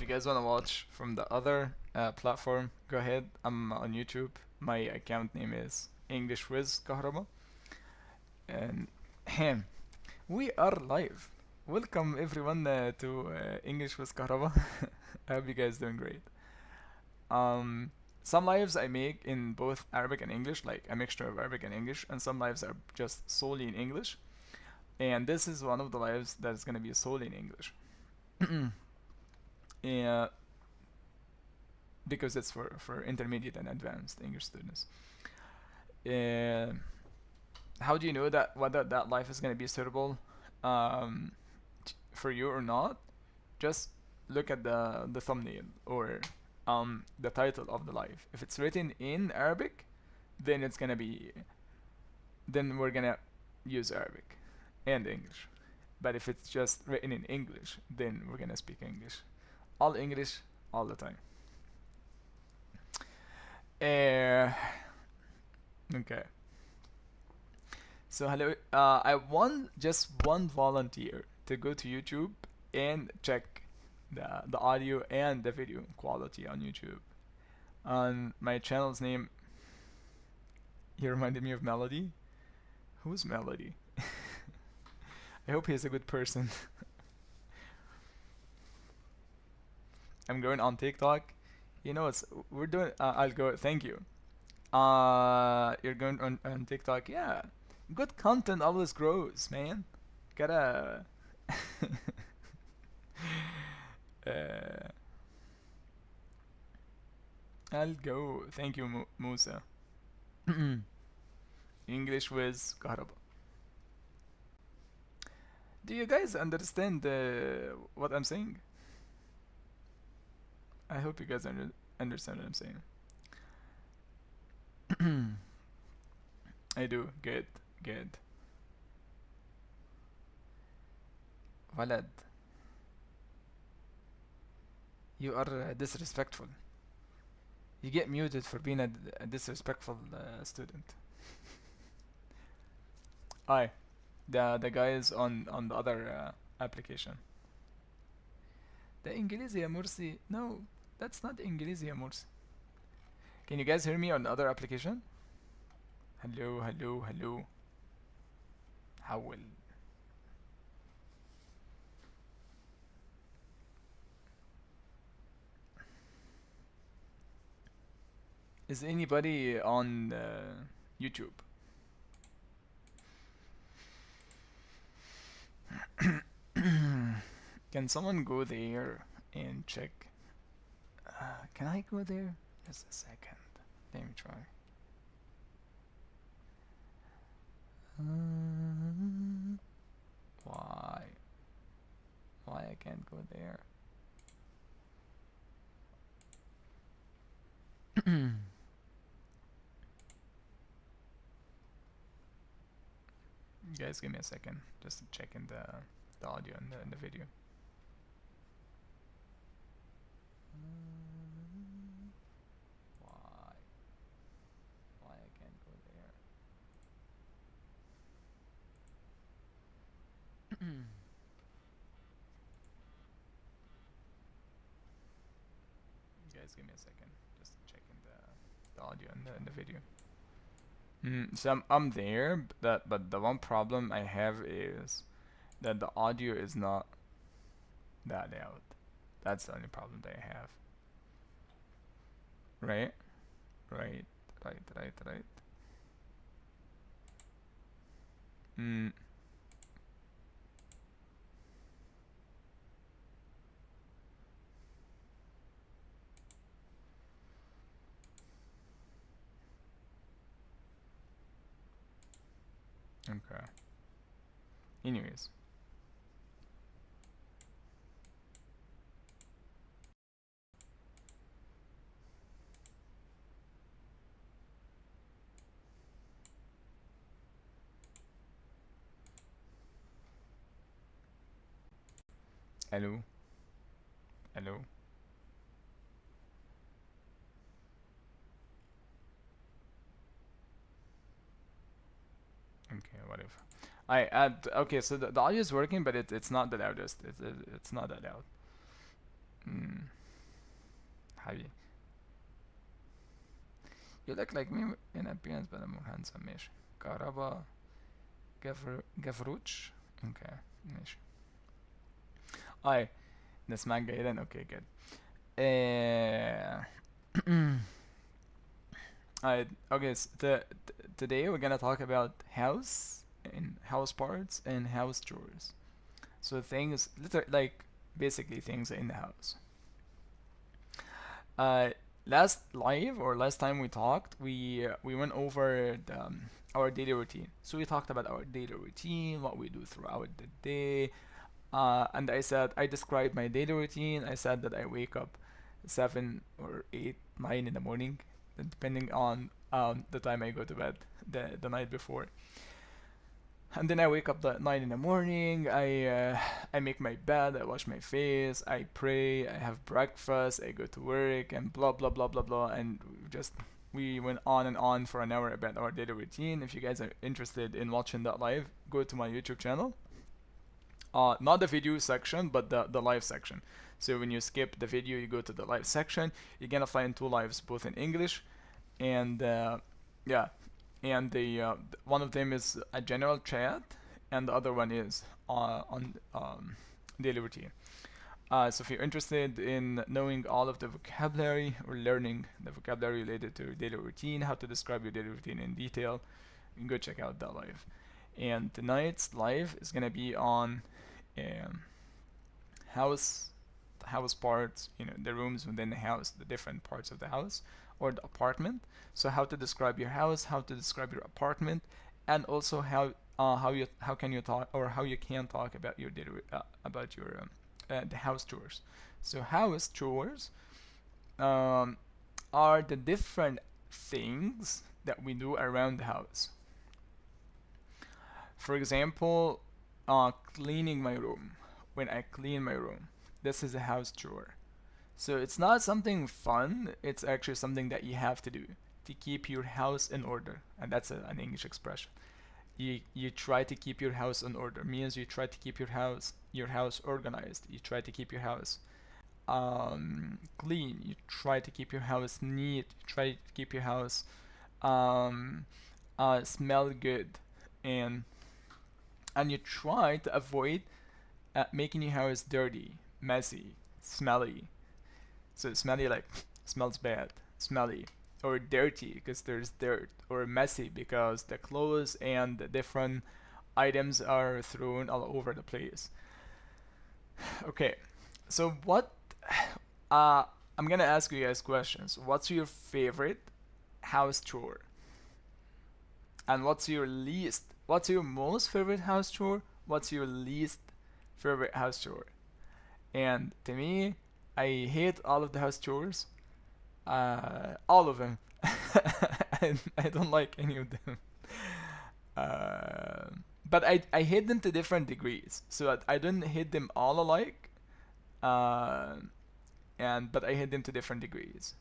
guys want to watch from the other platform, go ahead. I'm on YouTube. My account name is English with Kahrama. And him, we are live. Welcome everyone to English with Kahrama. I hope you guys doing great. Um, some lives I make in both Arabic and English, like a mixture of Arabic and English, and some lives are just solely in English. And this is one of the lives that is gonna be solely in English. And because it's for intermediate and advanced English students. Uh, how do you know that whether that life is going to be suitable um, for you or not? Just look at the thumbnail or the title of the life. If it's written in Arabic, then it's gonna be then we're gonna use Arabic and English. But if it's just written in English, then we're gonna speak English. All English, all the time. Uh, okay. So hello. I want just one volunteer to go to YouTube and check the audio and the video quality on YouTube. On my channel's name, he reminded me of Melody. Who's Melody? I hope he's a good person. I'm going on TikTok. You know, it's we're doing. I'll go. Thank you. You're going on TikTok. Yeah, good content always grows, man. Gotta. uh, I'll go. Thank you, Musa. English with Kahraba. Do you guys understand what I'm saying? I hope you guys understand what I'm saying. I do. Good. Good. Walad, you are disrespectful. You get muted for being a disrespectful student. Aye, the guys on the other application. The Ingilizi ya Mursi. No, that's not Ingilizi ya Mursi. Can you guys hear me on the other application? Hello, hello, hello. حول. Is anybody on YouTube? Can someone go there and check? Can I go there? Just a second. Let me try. Why? Why I can't go there? Guys, give me a second, just to check in the audio and the video. Why? Why I can't go there? Guys, give me a second, just to check in the audio and the video. So I'm there, but the one problem I have is that the audio is not that loud. That's the only problem that I have. Right? Right, right. Mm, okay. Anyways. Hello? Hello? Okay, whatever. I add. Okay, so the audio is working, but it's not the loudest. It's not that loud. Mm. حبيبي. You look like me in appearance but I'm more handsome. ماشي. كهربا جفروتش. Okay. ماشي. أي نسمعك جيدا. Okay, good. Alright, okay, today we're gonna talk about house and house parts and house chores. So things, like basically things in the house. Uh, last live or last time we talked, we went over our daily routine. So we talked about our daily routine, what we do throughout the day. And I described my daily routine. I said that I wake up 7 or 8, 9 in the morning, depending on the time I go to bed the night before. And then I wake up at 9 in the morning. I make my bed. I wash my face. I pray. I have breakfast. I go to work and blah blah blah blah blah. And we went on and on for an hour about our daily routine. If you guys are interested in watching that live, go to my YouTube channel. Not the video section, but the live section. So when you skip the video, you go to the live section. You're gonna find 2 lives, both in English, and yeah, and the one of them is a general chat, and the other one is on daily routine. So if you're interested in knowing all of the vocabulary or learning the vocabulary related to your daily routine, how to describe your daily routine in detail, you can go check out that live. And tonight's live is gonna be on house parts, the rooms within the house, the different parts of the house or the apartment. So how to describe your house, how to describe your apartment, and also how can you talk or how you can talk about your daily about your the house chores. So house chores are the different things that we do around the house. For example, cleaning my room. When I clean my room, this is a house chore. So it's not something fun, it's actually something that you have to do to keep your house in order. And that's an English expression. You try to keep your house in order. Means you try to keep your house organized. You try to keep your house clean. You try to keep your house neat. You try to keep your house smell good, and you try to avoid making your house dirty, messy, smelly. So smelly, like smells bad, smelly, or dirty because there's dirt, or messy because the clothes and the different items are thrown all over the place. Okay, so I'm gonna ask you guys questions. What's your favorite house chore? And what's your most favorite house chore? What's your least favorite house chore? And to me, I hate all of the house chores. All of them. I don't like any of them. But I hate them to different degrees. So I don't hate them all alike. But I hate them to different degrees.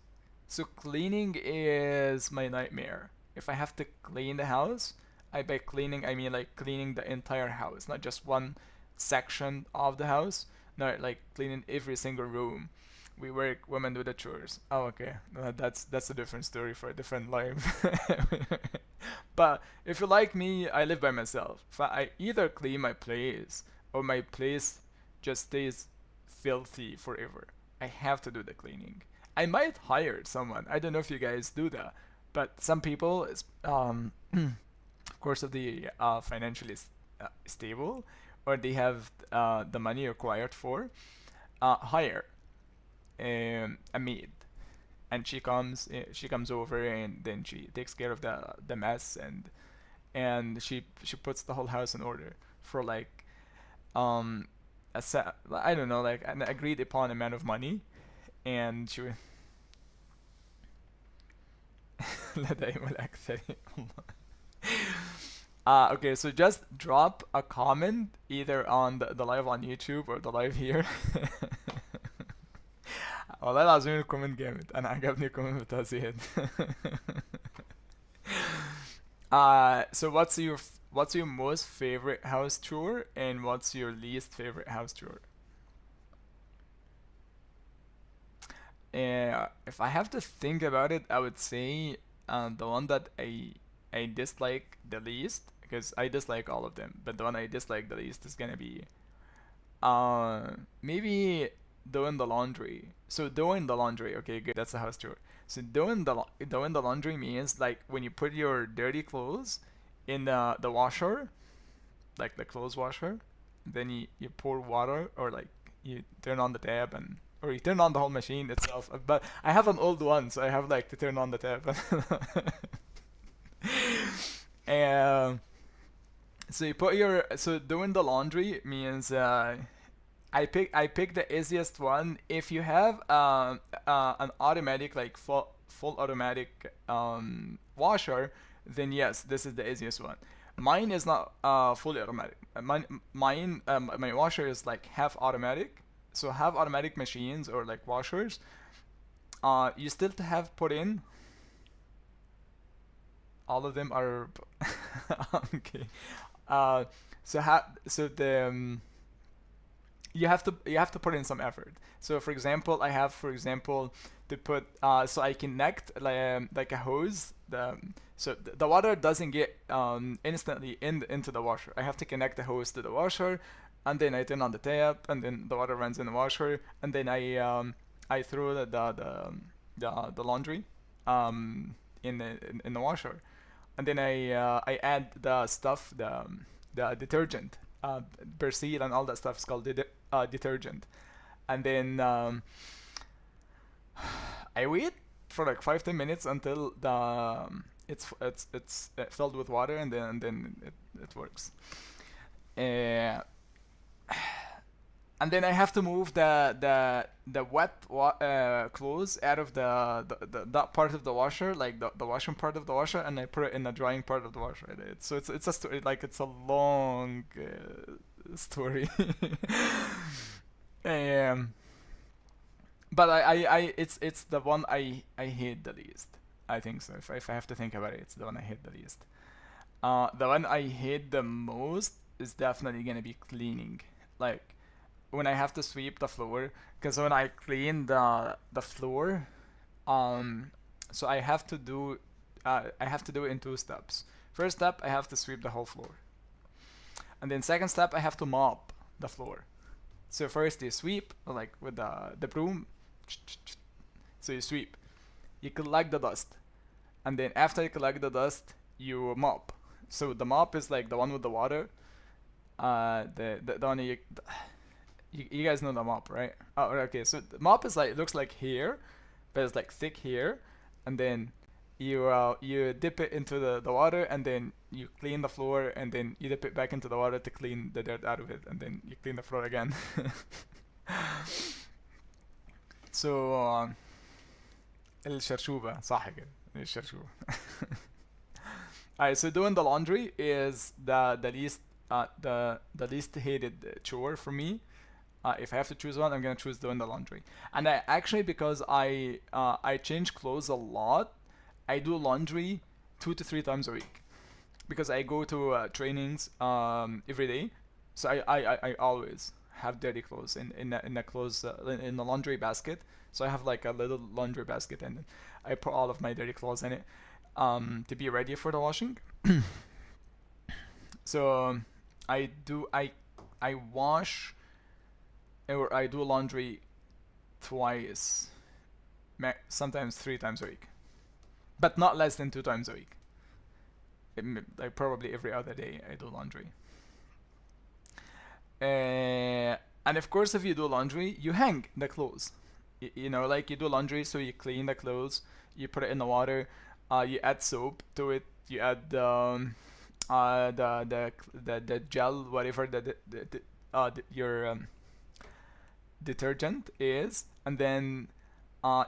So cleaning is my nightmare. If I have to clean the house, by cleaning I mean like cleaning the entire house, not just one section of the house. No, like cleaning every single room. Women do the chores. Oh, okay. That's a different story for a different life. But if you like me, I live by myself. I either clean my place or my place just stays filthy forever. I have to do the cleaning. I might hire someone. I don't know if you guys do that, but some people, of course, of the financially stable, or they have the money required for, hire a maid, and she comes over, and then she takes care of the mess, and she puts the whole house in order for like I don't know, like an agreed upon amount of money, and she لدي والأكثر. Okay, so just drop a comment either on the live on YouTube or the live here. والله العظيم الكومنت جامد، أنا عجبني الكومنت بتاع زياد. So what's your most favorite house chore and what's your least favorite house chore? If I have to think about it, I would say the one that I dislike the least, because I dislike all of them, but the one I dislike the least is gonna be maybe doing the laundry. So doing the laundry, okay, good. That's a house chore. So doing the laundry means like when you put your dirty clothes in the washer, like the clothes washer, then you pour water, or like you turn on the tap, and or you turn on the whole machine itself. But I have an old one, so I have like to turn on the tap. And so you put your so doing the laundry means I pick the easiest one. If you have an automatic, like full automatic washer, then yes, this is the easiest one. Mine is not fully automatic. My washer is like half automatic. So half automatic machines, or like washers, you still have put in. All of them are okay. Uh, so the you have to put in some effort. So for example, I have, for example, to put so I connect like a hose. The water doesn't get instantly into the washer. I have to connect the hose to the washer, and then I turn on the tap, and then the water runs in the washer, and then I throw the laundry in the washer, and then I add the stuff, the detergent, Persil and all that stuff is called detergent, and then I wait for like 5-10 minutes until it's filled with water, and then it works. Uh, and then I have to move the wet clothes out of that part of the washer, like the washing part of the washer, and I put it in the drying part of the washer. It's a story, like it's a long story. um, but it's the one I hate the least. I think so. If I have to think about it, it's the one I hate the least. The one I hate the most is definitely gonna be cleaning. Like when I have to sweep the floor, because when I clean the floor, um, so I have to do it in two steps. First step, I have to sweep the whole floor, and then second step, I have to mop the floor. So first you sweep like with the broom, so you sweep, you collect the dust, and then after you collect the dust, you mop. So the mop is like the one with the water. The one you guys know the mop, right? Oh, okay. So the mop is like, looks like hair, but it's like thick hair, and then you dip it into the water, and then you clean the floor, and then you dip it back into the water to clean the dirt out of it, and then you clean the floor again. So الشرشوبة صح كده الشرشوبة. Alright, so doing the laundry is the least hated chore for me. If I have to choose one, I'm gonna choose doing the laundry. And I actually, because I change clothes a lot, I do laundry 2 to 3 times a week, because I go to trainings every day. So I always have dirty clothes in the laundry basket. So I have like a little laundry basket, and I put all of my dirty clothes in it to be ready for the washing. So I wash, or I do laundry twice, sometimes 3 times a week, but not less than 2 times a week. Like probably every other day I do laundry. And of course, if you do laundry, you hang the clothes. Like you do laundry, so you clean the clothes, you put it in the water, you add soap to it, you add the gel, whatever your detergent is, and then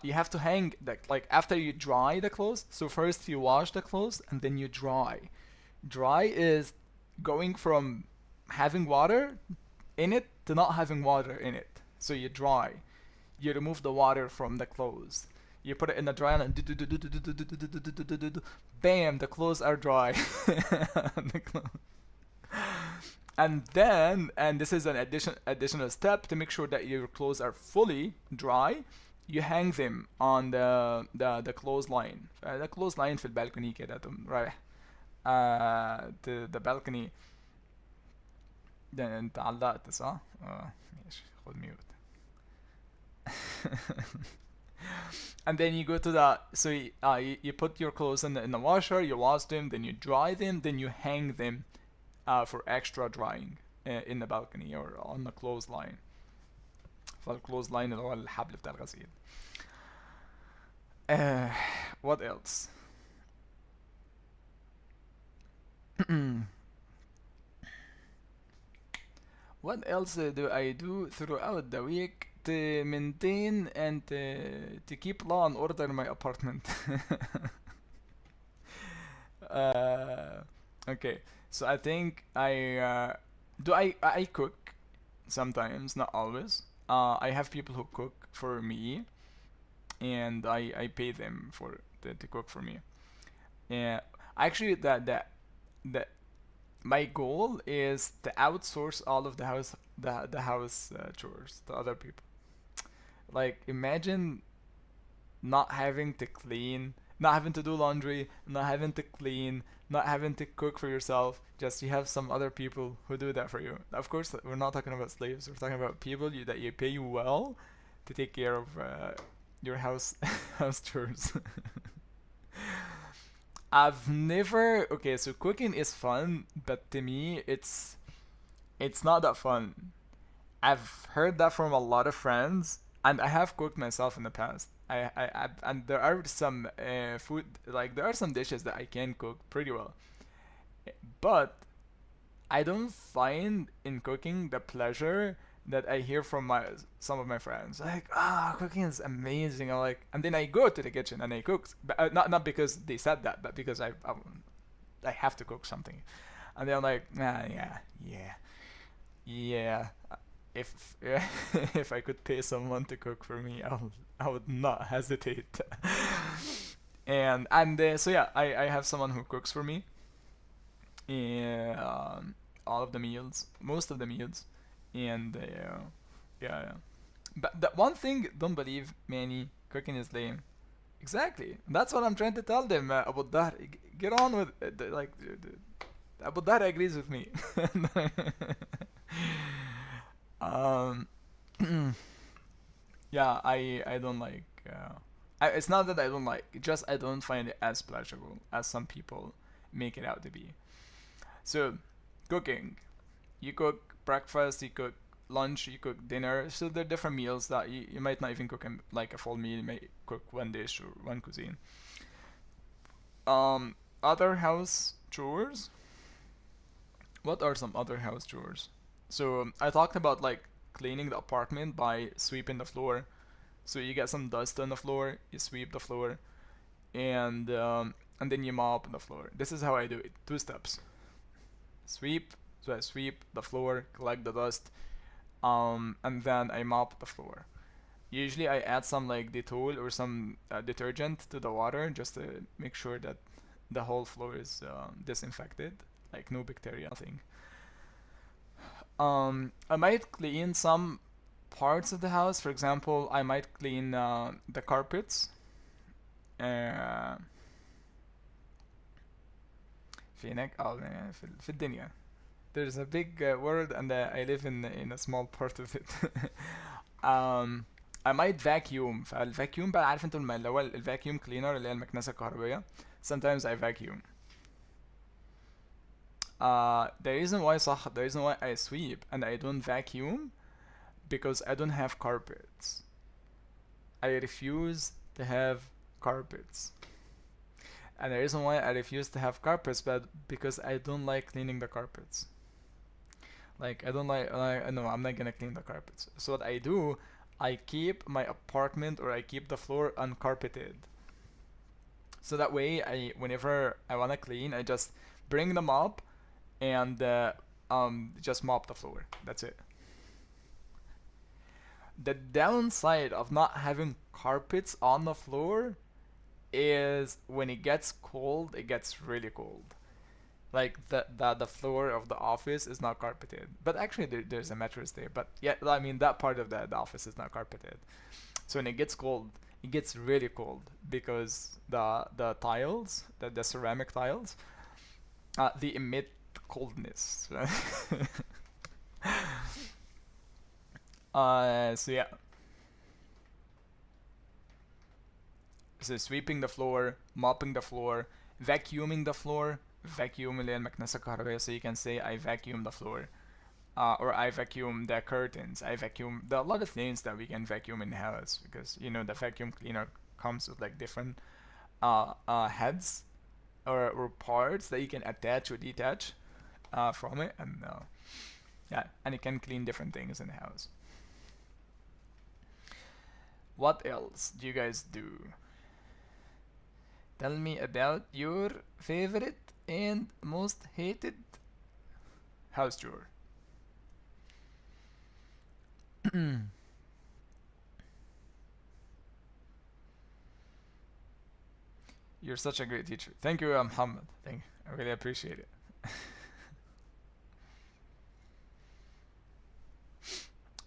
you have to hang like after you dry the clothes. So first you wash the clothes, and then you dry. Dry is going from having water in it to not having water in it. So you dry. You remove the water from the clothes. You put it in the dryer, and bam, the clothes are dry. And then, and this is an additional step to make sure that your clothes are fully dry, you hang them on the clothesline. The clothesline في البالكوني كده تقوم رايح to the balcony. ده انت علقت صح؟ ماشي خد ميوت. And then you go to you put your clothes in the washer, you wash them, then you dry them, then you hang them for extra drying in the balcony or on the clothesline. فالclothesline اللي هو الحبل بتاع الغسيل. What else? What else do I do throughout the week to maintain and to keep law and order in my apartment? Okay, so I think I cook sometimes, not always. I have people who cook for me, and I pay them to cook for me. Yeah, actually, that my goal is to outsource all of the house chores to other people. Like, imagine not having to clean, not having to do laundry, not having to clean, not having to cook for yourself. Just you have some other people who do that for you. Of course, we're not talking about slaves. We're talking about people that you pay you well to take care of your house chores. I've never okay, so cooking is fun, but to me it's not that fun. I've heard that from a lot of friends, and I have cooked myself in the past. And there are some food, like there are some dishes that I can cook pretty well, but I don't find in cooking the pleasure that I hear from some of my friends. Like, cooking is amazing. I'm like, and then I go to the kitchen and I cook, but not because they said that, but because I have to cook something, and they're like, yeah. If if I could pay someone to cook for me, I would not hesitate. and so yeah, I have someone who cooks for me. All of the meals, most of the meals, and yeah. But the one thing, don't believe Manny, cooking is lame. Exactly. That's what I'm trying to tell them. Abu Dhahr, get on with like. Abu Dhahr agrees with me. um, yeah, I don't like. It's not that I don't like. Just I don't find it as pleasurable as some people make it out to be. So, cooking. You cook breakfast, you cook lunch, you cook dinner. So there are different meals that you might not even cook like a full meal. You may cook one dish or one cuisine. Other house chores. What are some other house chores? So I talked about like cleaning the apartment by sweeping the floor. So you get some dust on the floor, you sweep the floor, and then you mop the floor. This is how I do it. 2 steps. Sweep. So I sweep the floor, collect the dust, and then I mop the floor. Usually I add some like Dettol or some detergent to the water just to make sure that the whole floor is disinfected, like no bacteria, nothing. I might clean some parts of the house. For example, I might clean the carpets. Uh, في هناك في الدنيا. There's a big world and I live in a small part of it. I might vacuum. فالvacuum بقى عارف انتوا اللي هو الvacuum cleaner اللي هي المكنسة الكهربائية. Sometimes I vacuum. The reason why I sweep and I don't vacuum because I don't have carpets. I refuse to have carpets. And the reason why I refuse to have carpets, but because I don't like cleaning the carpets. Like I don't like no, I'm not gonna clean the carpets. So what I do, I keep my apartment or I keep the floor uncarpeted. So that way, whenever I wanna clean, I just bring the mop and just mop the floor. That's it. The downside of not having carpets on the floor is when it gets cold, it gets really cold. Like the floor of the office is not carpeted, but actually there's a mattress there. But yeah, I mean that part of the office is not carpeted. So when it gets cold, it gets really cold because the tiles, the ceramic tiles, they emit coldness. So yeah. So sweeping the floor, mopping the floor, vacuuming the floor. Vacuum اللي هي المكنسة الكهربائية. So you can say I vacuum the floor. Or I vacuum the curtains. I vacuum. There are a lot of things that we can vacuum in the house because you know the vacuum cleaner comes with like different heads or parts that you can attach or detach from it, and yeah, and it can clean different things in the house. What else do you guys do? Tell me about your favorite and most hated house chore. You're such a great teacher. Thank you, Muhammad. Thank you. I really appreciate it.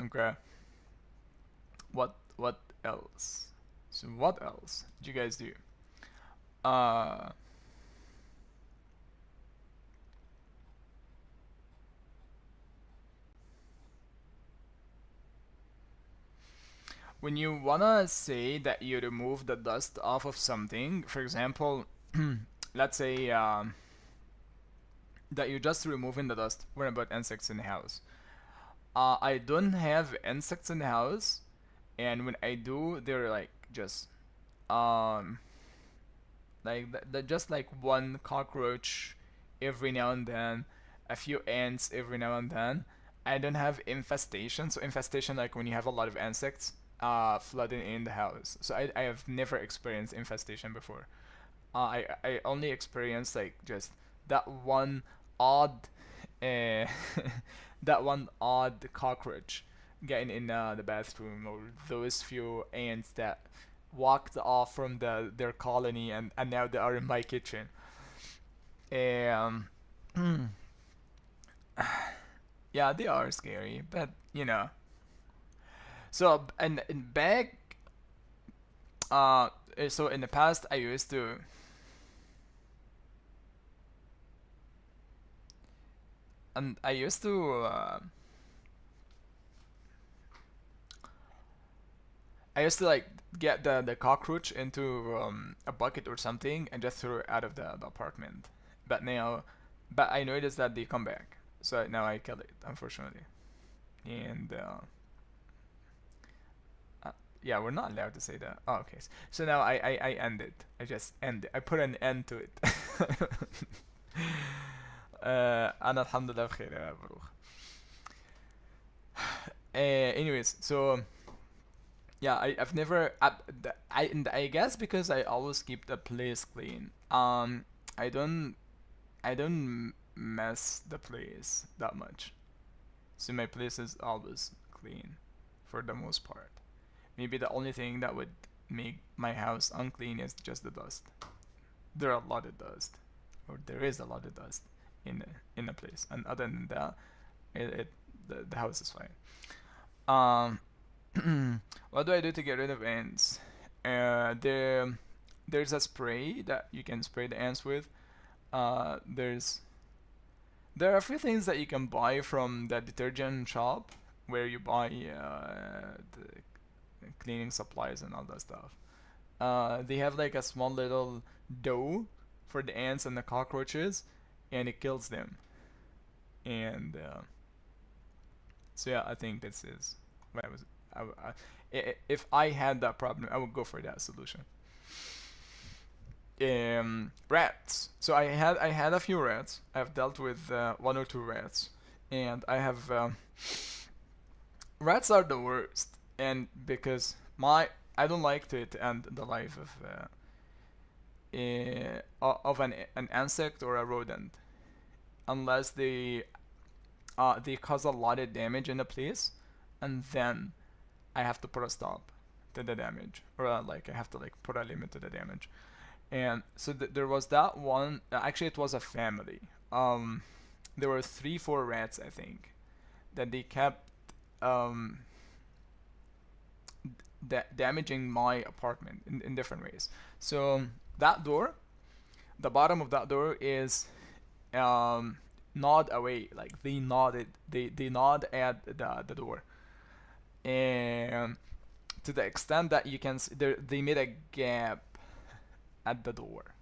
Okay. What else? So what else do you guys do? Uh when you wanna say that you remove the dust off of something, for example, let's say that you're just removing the dust. What about insects in the house? I don't have insects in the house, and when I do, they're like just um just like one cockroach every now and then, a few ants every now and then. I don't have infestation. So infestation like when you have a lot of insects flooding in the house. So I have never experienced infestation before. I only experienced like just that one odd uh, that one odd cockroach getting in the bathroom, or those few ants that walked off from their colony, and now they are in my kitchen. Um, yeah, they are scary, but you know. So and back so in the past I used to like get the cockroach into a bucket or something and just throw it out of the apartment. But now, but I noticed that they come back, so now I kill it, unfortunately. And yeah, we're not allowed to say that. Oh, okay. So now I end it. I just end it. I put an end to it. أنا الحمد لله بخير يا بروخ. Anyways, so yeah, I've never I guess because I always keep the place clean. I don't mess the place that much. So my place is always clean for the most part. Maybe the only thing that would make my house unclean is just the dust. There are a lot of dust, or there is a lot of dust in the place, and other than that, the house is fine. What do I do to get rid of ants? There's a spray that you can spray the ants with. Uh, there's there are a few things that you can buy from the detergent shop where you buy the cleaning supplies and all that stuff. They have like a small little dough for the ants and the cockroaches, and it kills them. And so yeah, I think this is what I was. If I had that problem, I would go for that solution. Rats. So I had a few rats. I've dealt with one or two rats, and I have rats are the worst. And because my I don't like to end the life of an insect or a rodent unless they cause a lot of damage in a place, and then I have to put a stop to the damage, or like I have to like put a limit to the damage. And so there was that one. Actually, it was a family. There were 3, 4 rats, I think, that they kept. Um, damaging my apartment in different ways. So that door, the bottom of that door is um, gnawed away. Like they gnawed at the door, and to the extent that you can they made a gap at the door,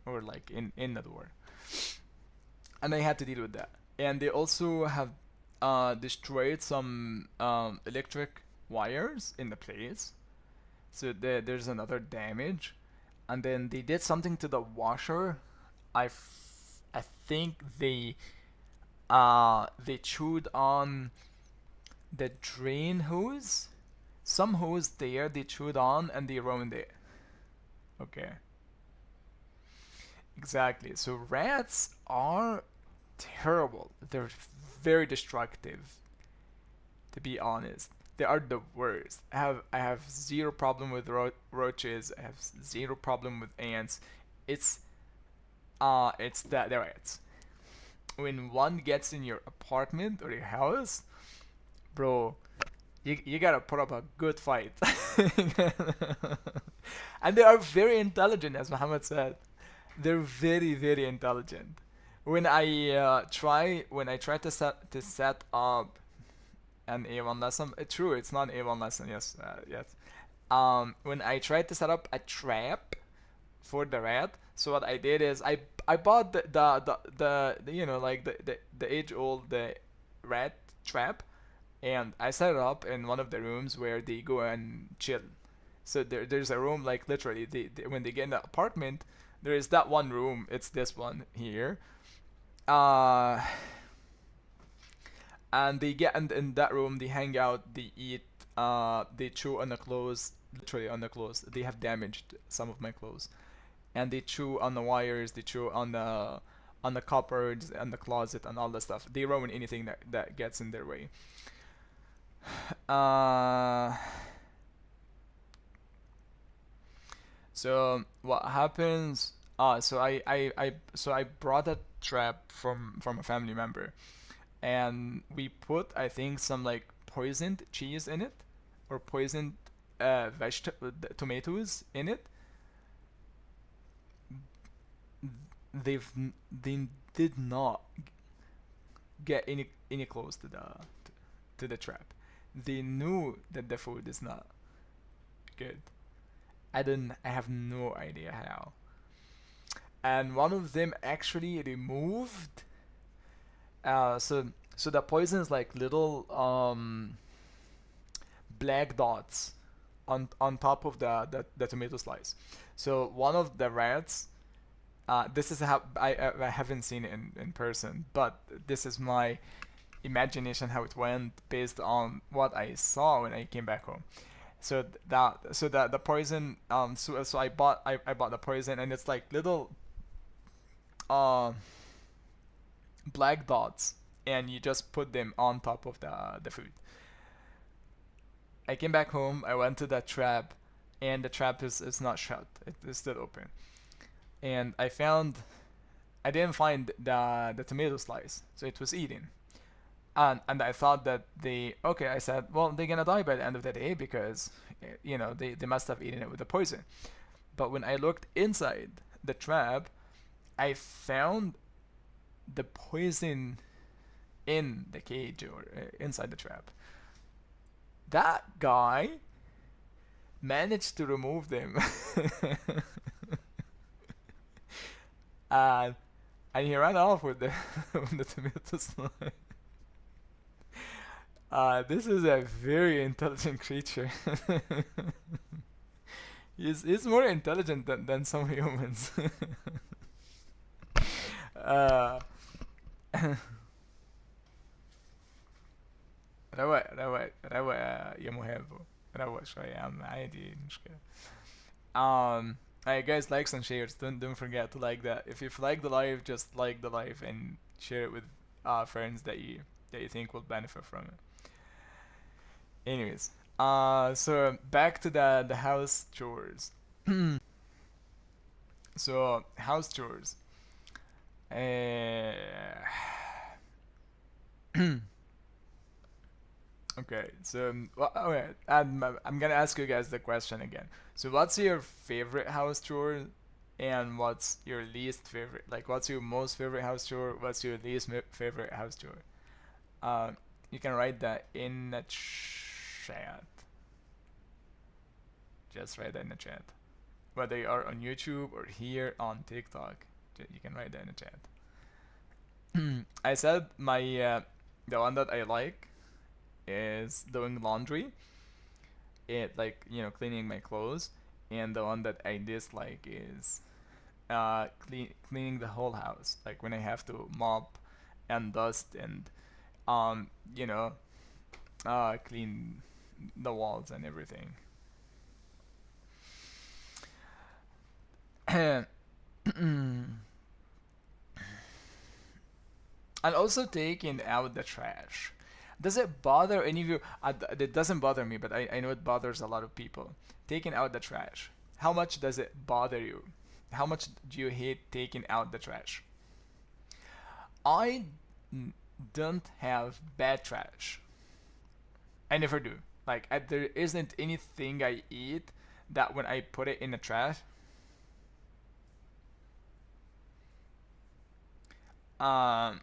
or like in the door, and I had to deal with that. And they also have destroyed some electric wires in the place, so there's another damage. And then they did something to the washer. I think they chewed on the drain hose. Some hose there they chewed on and they ruined it. Okay. Exactly. So rats are terrible. They're very destructive, to be honest. They are the worst. I have zero problem with roaches. I have zero problem with ants. It's it's that the rats. When one gets in your apartment or your house, bro, you gotta put up a good fight. And they are very intelligent, as Muhammad said. They're very very intelligent. When I try to set up an A1 lesson, true, it's not an A1 lesson. Yes, yes. When I tried to set up a trap for the rat, so what I did is I bought the like the age old the rat trap, and I set it up in one of the rooms where they go and chill. So there's a room, like literally when they get in the apartment, there is that one room. It's this one here. Uh, and they get in that room. They hang out. They eat. They chew on the clothes. Literally on the clothes. They have damaged some of my clothes, and they chew on the wires. They chew on the cupboards and the closet and all that stuff. They ruin anything that gets in their way. Uh, so what happens? So I brought a trap from a family member, and we put, I think, some like poisoned cheese in it, or poisoned vegetable tomatoes in it. They did not get any close to the trap. They knew that the food is not good. I have no idea how. And one of them actually removed. So the poison is like little black dots on top of the tomato slice. So one of the rats, this is how I haven't seen it in person, but this is my imagination how it went based on what I saw when I came back home. So the poison, so I bought the poison, and it's like little uh black dots, and you just put them on top of the food. I came back home, I went to that trap, and the trap is not shut. It is still open. And I didn't find the tomato slice, so it was eaten. And I thought that I said, well, they're gonna die by the end of the day because they must have eaten it with the poison. But when I looked inside the trap, I found the poison in the cage, or inside the trap. That guy managed to remove them. and and he ran off with the with the tomato slice. This is a very intelligent creature. He's more intelligent than some humans. uh, روق يا مهاب. روق شوية يا عم، عادي مشكلة. Alright guys, likes and shares. Don't forget to like that. If you like the live, just like the live and share it with friends that you think will benefit from it. Anyways, so back to the house chores. So house chores. Uh, Okay, so well, okay, I'm gonna ask you guys the question again. So, what's your favorite house chore, and what's your least favorite? Like, what's your most favorite house chore? What's your least favorite house chore? Uh, you can write that in the chat. Just write that in the chat. Whether you are on YouTube or here on TikTok, you can write that in the chat. I said my the one that I like is doing laundry. It like cleaning my clothes, and the one that I dislike is cleaning the whole house. Like when I have to mop and dust and um you know clean the walls and everything. And also taking out the trash. Does it bother any of you? It doesn't bother me, but I know it bothers a lot of people. Taking out the trash. How much does it bother you? How much do you hate taking out the trash? I don't have bad trash. I never do. Like there isn't anything I eat that when I put it in the trash, um,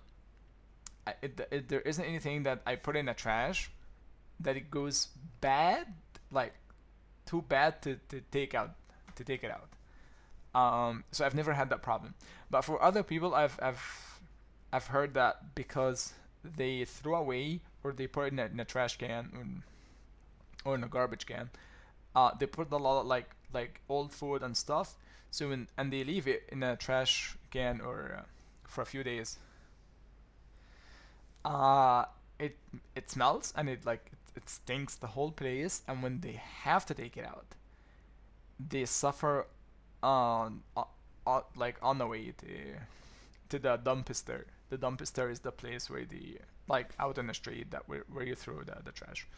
there isn't anything that I put in the trash that it goes bad, like too bad to take it out. So I've never had that problem. But for other people, I've heard that because they throw away or they put it in a trash can or in a garbage can, they put a lot of like old food and stuff. So and they leave it in a trash can or for a few days. Uh, it it smells and it stinks the whole place. And when they have to take it out, they suffer like on the way to the dumpster. The dumpster is the place where the like out in the street that where you throw the trash.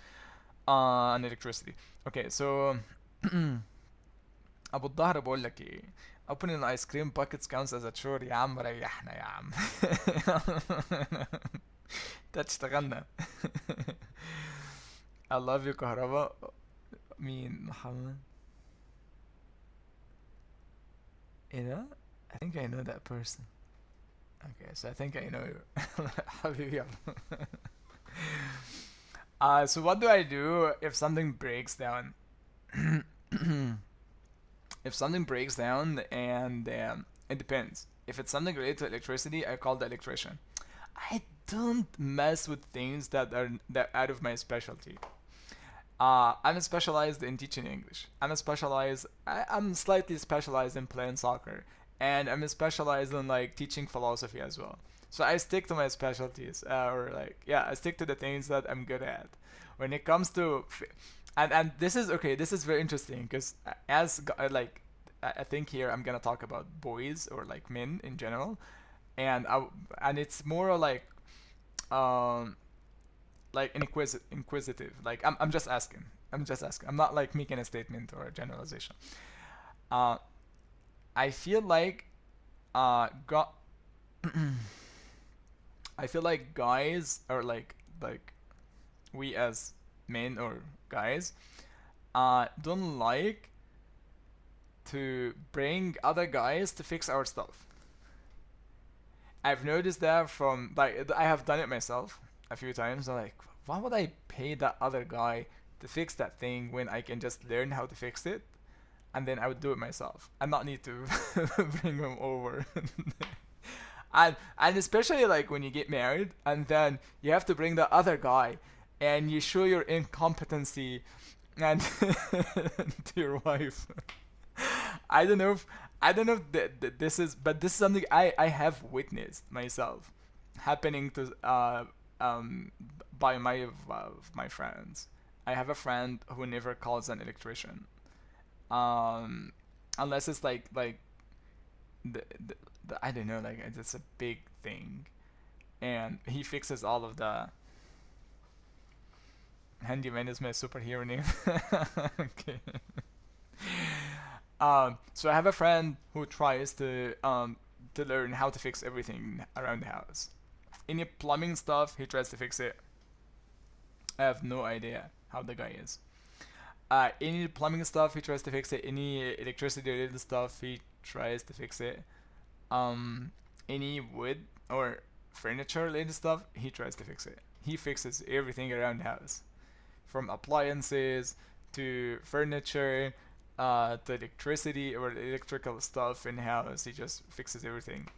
And electricity. Okay, so ابو الظهر بقول لك ايه. Opening ice cream buckets counts as a chore يا عم ريحنا يا عم. ده اشتغلنا. I love you كهربا. مين محمد؟ ايه ده؟ I think I know that person. Okay, so I think I know you. حبيبي so what do I do if something breaks down? If something breaks down and it depends. If it's something related to electricity, I call the electrician. I don't mess with things that out of my specialty. I'm specialized in teaching English. I'm slightly specialized in playing soccer, and I'm specialized in like teaching philosophy as well. So I stick to my specialties, or like yeah, I stick to the things that I'm good at. When it comes to, and this is okay. This is very interesting because like I think here I'm gonna talk about boys or like men in general, and it's more um like inquisitive. Like I'm just asking. I'm just asking. I'm not like making a statement or a generalization. Uh, I feel like got. I feel like guys or like we as men or guys don't like to bring other guys to fix our stuff. I've noticed that from like I have done it myself a few times. I'm like, why would I pay that other guy to fix that thing when I can just learn how to fix it, and then I would do it myself and not need to bring him over. And especially like when you get married and then you have to bring the other guy and you show your incompetency and to your wife. I don't know if this is, but this is something I have witnessed myself happening to by my friends. I have a friend who never calls an electrician, um, unless it's like the I don't know, like it's a big thing, and he fixes all of the. Handyman is my superhero name. Okay. So I have a friend who tries to learn how to fix everything around the house. Any plumbing stuff, he tries to fix it. I have no idea how the guy is. Any plumbing stuff, he tries to fix it. Any electricity related stuff, he tries to fix it. Um, any wood or furniture related stuff, he tries to fix it. He fixes everything around the house, from appliances to furniture, to electricity or electrical stuff in the house. He just fixes everything,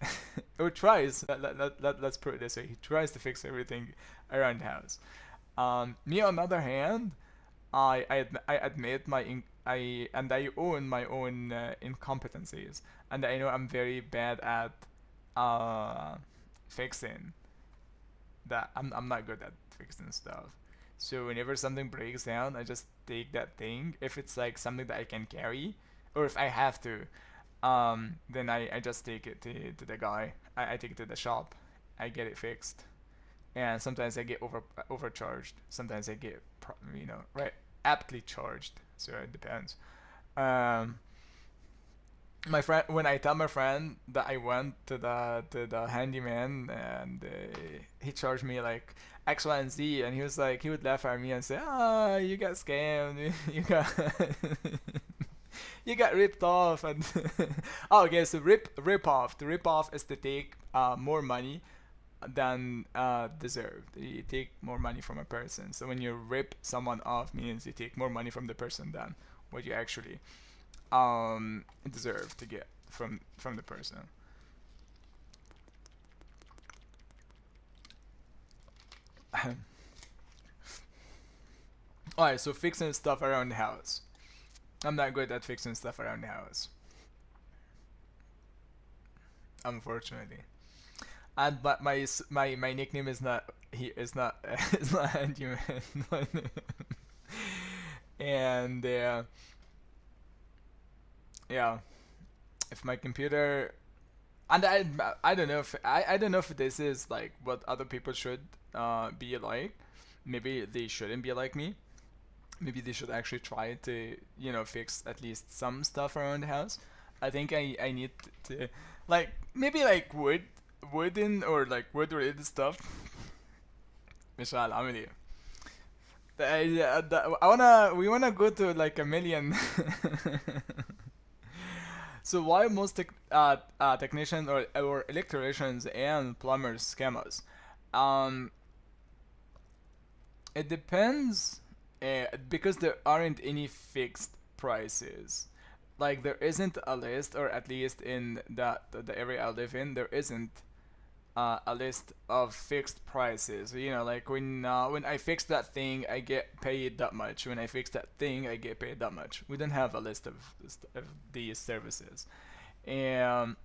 or tries. Let's put it this way: he tries to fix everything around the house. Me on the other hand, I admit I own my own incompetencies, and I know I'm very bad at uh, fixing that. I'm not good at fixing stuff. So whenever something breaks down, I just take that thing. If it's like something that I can carry, or if I have to, then I just take it to the guy. I take it to the shop. I get it fixed, and sometimes I get overcharged. Sometimes I get right, aptly charged. So it depends. Um, my friend, when I tell my friend that I went to the handyman, and he charged me like X, Y, and Z, and he was like, he would laugh at me and say, "Ah, you got scammed. You got you got ripped off." And oh, okay, so rip off. To rip off is to take more money than deserved. You take more money from a person. So when you rip someone off, means you take more money from the person than what you actually deserve to get from the person. Alright, so fixing stuff around the house. I'm not good at fixing stuff around the house, unfortunately. And but my nickname is not he is not is not handyman. And yeah, if my computer, and I don't know if I don't know if this is like what other people should be like. Maybe they shouldn't be like me. Maybe they should actually try to fix at least some stuff around the house. I think I need to, like, maybe like wooden or like wood related stuff. مشعل عامل ايه؟ we wanna go to like a million. So why most technicians or electricians and plumbers scam us? Um, it depends, because there aren't any fixed prices. Like there isn't a list, or at least in the area I live in, there isn't a list of fixed prices. Like when I fix that thing, I get paid that much. When I fix that thing, I get paid that much. We don't have a list of these services, and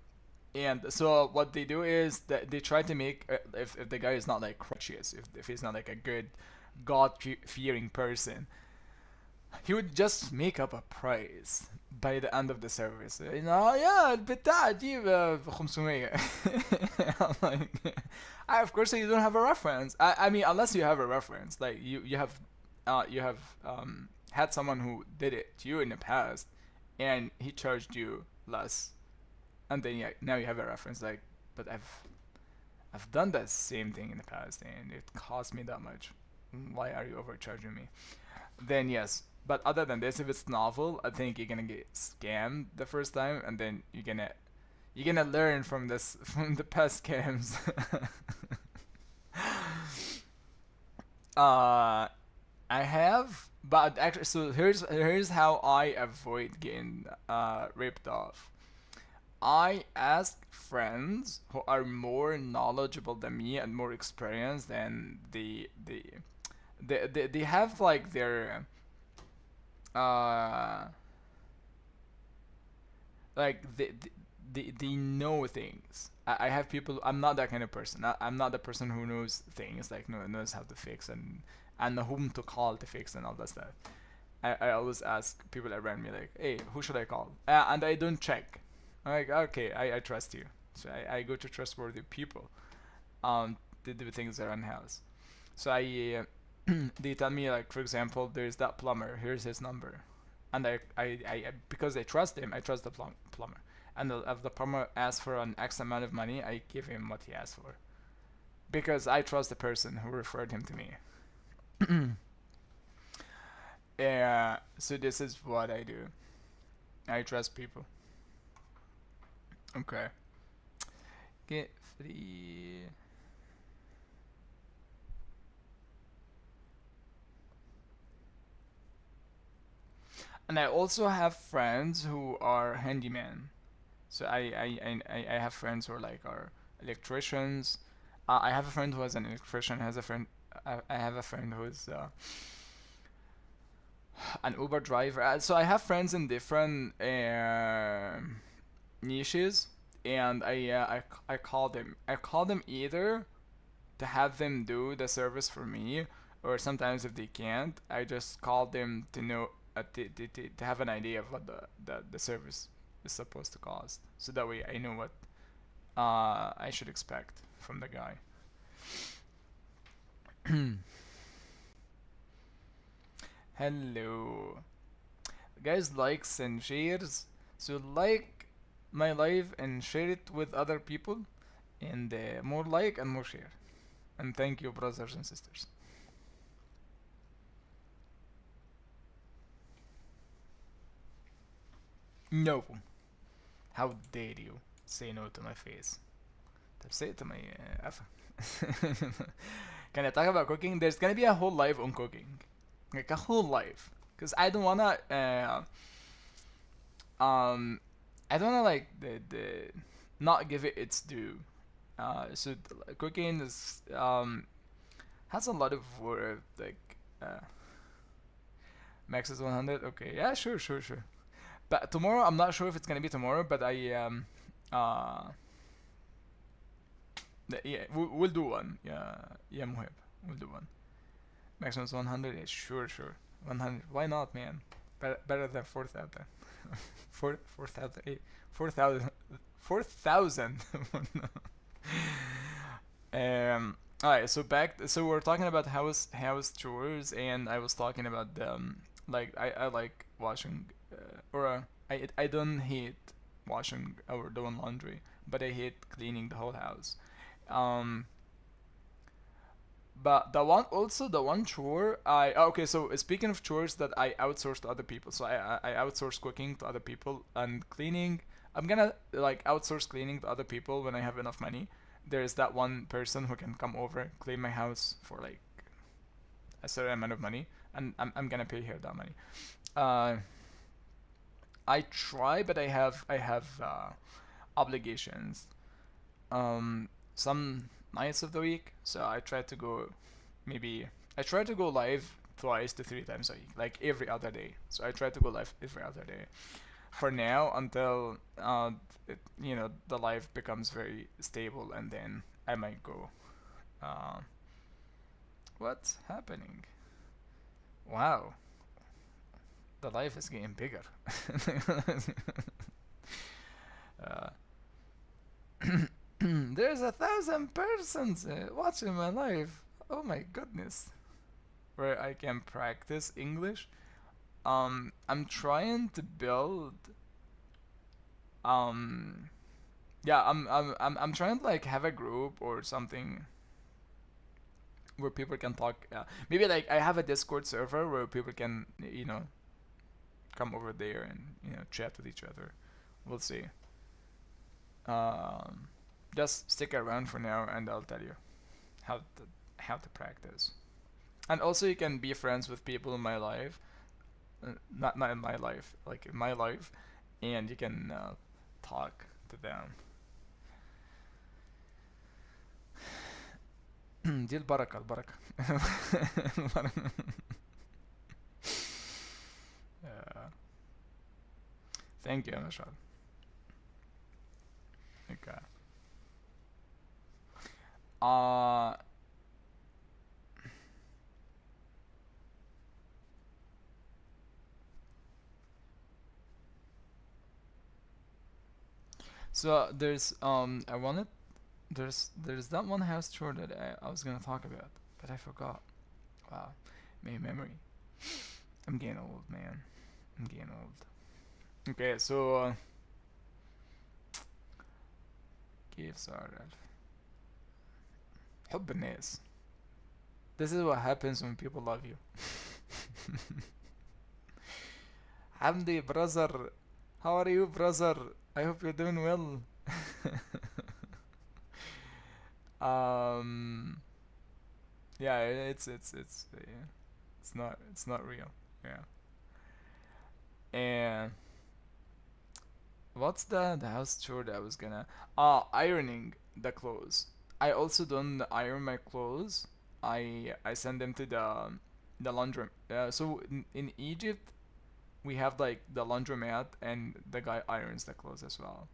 so what they do is that they try to make, if the guy is not like righteous, if he's not like a good God fearing person, he would just make up a price by the end of the service. Yeah, البتاعة دي ب 500. I'm like, of course you don't have a reference. I mean, unless you have a reference, like you have had someone who did it to you in the past, and he charged you less, and then yeah, now you have a reference. Like, but I've done that same thing in the past, and it cost me that much. Why are you overcharging me? Then yes. But other than this, if it's novel, I think you're gonna get scammed the first time, and then you're gonna learn from this from the past scams. uh, I have, but actually, so here's how I avoid getting ripped off. I ask friends who are more knowledgeable than me and more experienced, and they have like their uh like they know things. I have people. I'm not that kind of person. I'm not the person who knows things, like knows how to fix and whom to call to fix and all that stuff. I always ask people around me, like, hey, who should I call? And I don't check. I'm like, okay, I trust you. So I go to trustworthy people to do things around the house. So they tell me, like, for example, there's that plumber, here's his number, and I because I trust him, I trust the plumber, and if the plumber asks for an X amount of money, I give him what he asked for, because I trust the person who referred him to me. So this is what I do. I trust people. Okay. Get free. And I also have friends who are handyman. So I have friends who are like are electricians. I have a friend who is an electrician. Has a friend. I have a friend who is an Uber driver. So I have friends in different niches, and I call them. I call them either to have them do the service for me, or sometimes if they can't, I just call them to know to have an idea of what the service is supposed to cost, so that way I know what I should expect from the guy. Hello, guys, likes and shares. So like my live and share it with other people, and more like and more share. And thank you, brothers and sisters. No, how dare you say no to my face? طب say it to my قفا. Can I talk about cooking? There's gonna be a whole live on cooking, like a whole live, cause um I don't wanna like the not give it its due. Cooking is has a lot of work, like max is 100. Okay, yeah, sure, sure, sure. But tomorrow, I'm not sure if it's gonna be tomorrow, but uh yeah, we'll do one. Yeah, yeah, Muhib, we'll do one. Maximum is 100. Yeah, sure, sure. 100. Why not, man? Better than 4,000. 4,000. 4,000. 4,000. Alright, so so we're talking about house chores, and I was talking about like I like washing, or I don't hate washing or doing laundry, but I hate cleaning the whole house. Um, but the one chore okay. So speaking of chores that I outsource to other people, so I outsource cooking to other people and cleaning. I'm gonna like outsource cleaning to other people when I have enough money. There's that one person who can come over, clean my house for like a certain amount of money, and I'm gonna pay her that money. Uh, I try, but I have obligations. Some nights of the week, so I try to go maybe I try to go live twice to three times a week, like every other day. So I try to go live every other day for now until the life becomes very stable, and then I might go. Uh, what's happening? Wow, the life is getting bigger. uh, there's 1,000 persons watching my live. Oh my goodness, where I can practice English. I'm trying to build. Um, yeah, I'm trying to like have a group or something where people can talk. Maybe like I have a Discord server where people can come over there and chat with each other. We'll see. Um, just stick around for now, and I'll tell you how to how to practice. And also, you can be friends with people in my life, not in my life, like in my life, and you can talk to them. دي البركة البركة. uh, thank you, Mashal. Okay. Uh, so there's I wanted there's that one house tour that I was gonna talk about, but I forgot. Wow, my memory. I'm getting old, man. I'm getting old. Okay, so كيف صار حب الناس. This is what happens when people love you. Hamdi, brother. How are you, brother? I hope you're doing well. um, yeah, it's not real. Yeah. And what's the house chore that I was gonna ironing the clothes. I also don't iron my clothes. I send them to the laundry. So in Egypt we have like the laundromat and the guy irons the clothes as well.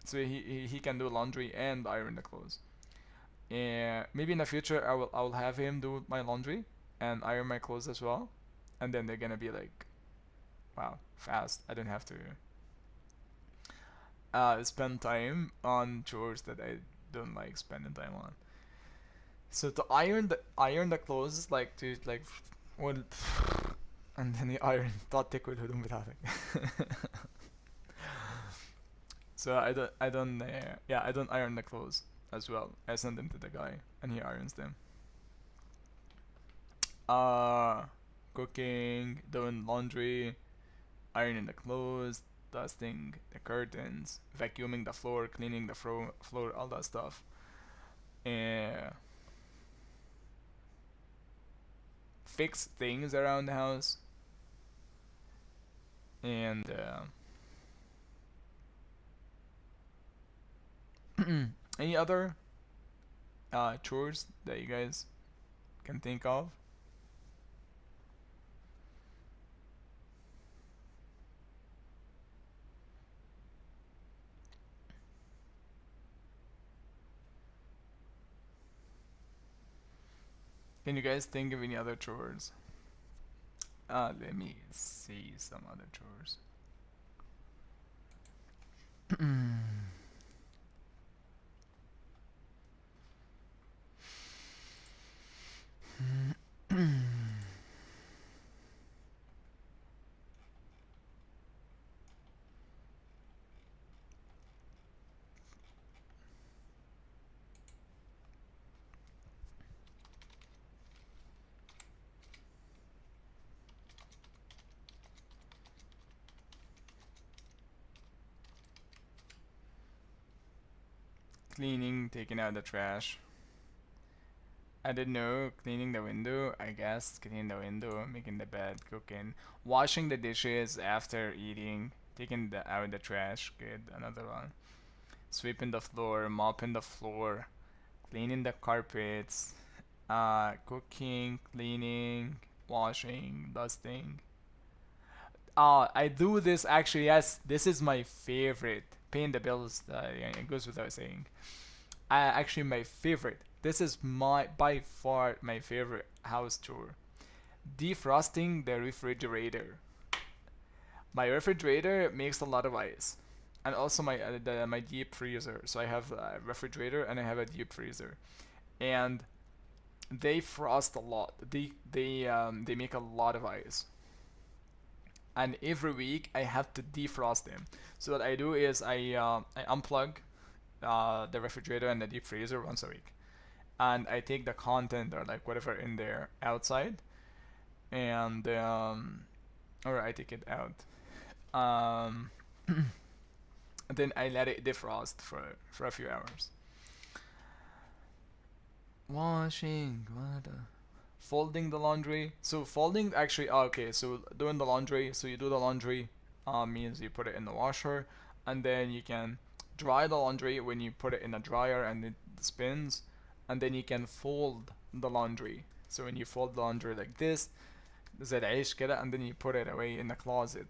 So he can do laundry and iron the clothes. And maybe in the future I will have him do my laundry and iron my clothes as well. And then they're gonna be like, wow, fast. I don't have to spend time on chores that I don't like spending time on. So to iron the clothes is like to like well, and then you iron تعطيك والهدوم بتاعتك. So I don't iron the clothes as well. I send them to the guy and he irons them. Uh Cooking, doing laundry, ironing the clothes, dusting the curtains, vacuuming the floor, cleaning the floor, all that stuff. And fix things around the house. And any other chores that you guys can think of? Can you guys think of any other chores? Let me see some other chores. Cleaning, taking out the trash. I didn't know. Cleaning the window, I guess. Cleaning the window, making the bed, cooking, washing the dishes after eating, taking out the trash. Good, another one. Sweeping the floor, mopping the floor, cleaning the carpets, cooking, cleaning, washing, dusting. I do this actually. Yes, this is my favorite. Paying the bills. Yeah, it goes without saying. Actually, my favorite. This is my by far my favorite house chore. Defrosting the refrigerator. My refrigerator makes a lot of ice, and also my deep freezer. So I have a refrigerator and I have a deep freezer, and they frost a lot. They make a lot of ice, and every week I have to defrost them. So what I do is I unplug the refrigerator and the deep freezer once a week, and I take the content or like whatever in there outside, and or I take it out. Um, then I let it defrost for a few hours. Washing, what? Folding the laundry. So folding actually. Okay, so doing the laundry. So you do the laundry. Means you put it in the washer, and then you can dry the laundry when you put it in a dryer and it spins, and then you can fold the laundry. So when you fold the laundry like this, زي العيش كده, and then you put it away in the closet.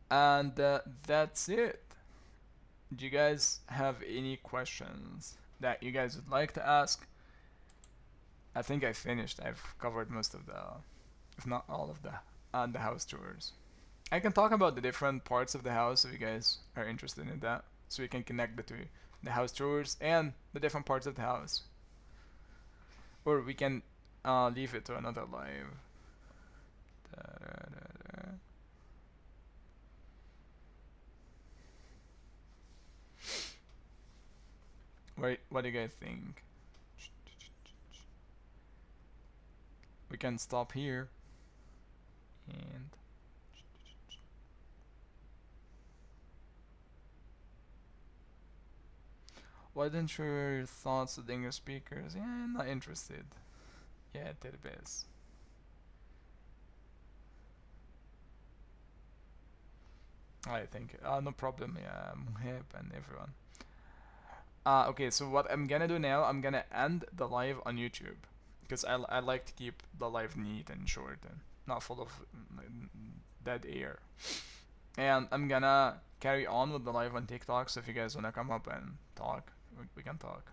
And that's it. Do you guys have any questions that you guys would like to ask? I think I finished. I've covered most of the, if not all of the house chores. I can talk about the different parts of the house if you guys are interested in that, so we can connect the two, the house chores and the different parts of the house, or we can leave it to another live. Da-da-da-da. What do you guys think? we can stop here and why didn't you share your thoughts with English speakers? Yeah, I'm not interested. Yeah, database. I think. No problem. Yeah, Muhib and everyone. Okay, so what I'm gonna do now, I'm gonna end the live on YouTube because I like to keep the live neat and short and not full of dead air. And I'm gonna carry on with the live on TikTok. So if you guys wanna come up and talk, we can talk.